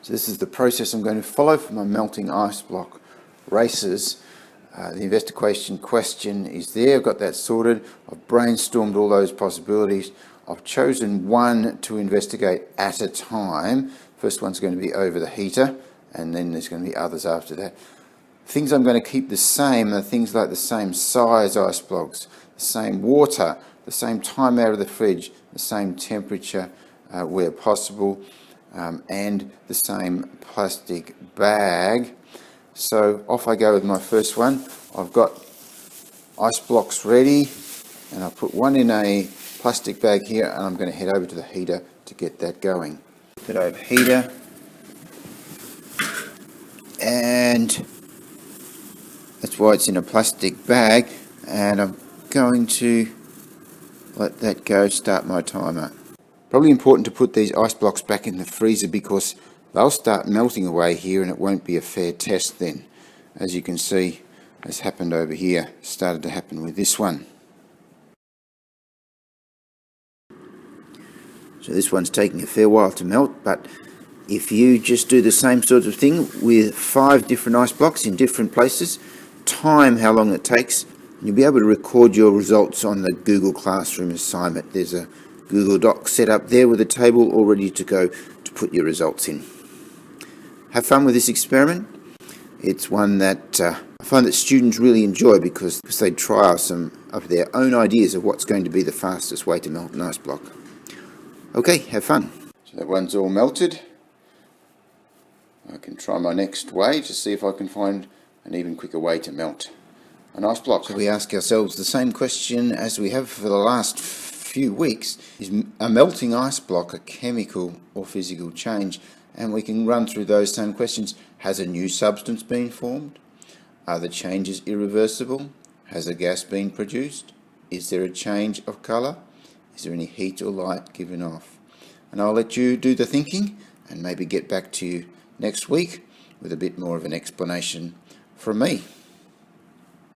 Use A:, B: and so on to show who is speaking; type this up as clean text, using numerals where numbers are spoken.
A: So this is the process I'm going to follow for my melting ice block races. The investigation question is there. I've got that sorted. I've brainstormed all those possibilities. I've chosen one to investigate at a time. First one's going to be over the heater, and then there's going to be others after that. Things I'm going to keep the same are things like the same size ice blocks, the same water, the same time out of the fridge, the same temperature where possible, and the same plastic bag. So off I go with my first one. I've got ice blocks ready, and I'll put one in a plastic bag here, and I'm going to head over to the heater to get that going. Put it over heater, and that's why it's in a plastic bag, and I'm going to let that go, start my timer. Probably important to put these ice blocks back in the freezer because they'll start melting away here and it won't be a fair test then. As you can see, has happened over here, started to happen with this one. So this one's taking a fair while to melt, but if you just do the same sort of thing with 5 different ice blocks in different places, time how long it takes, and you'll be able to record your results on the Google Classroom assignment. There's a Google Doc set up there with a table all ready to go to put your results in. Have fun with this experiment. It's one that I find that students really enjoy because they try some of their own ideas of what's going to be the fastest way to melt an ice block. Okay, have fun. So that one's all melted. I can try my next way to see if I can find an even quicker way to melt an ice block. So we ask ourselves the same question as we have for the last few weeks. Is a melting ice block a chemical or physical change? And we can run through those same questions. Has a new substance been formed? Are the changes irreversible? Has a gas been produced? Is there a change of colour? Is there any heat or light given off? And I'll let you do the thinking and maybe get back to you next week with a bit more of an explanation from me.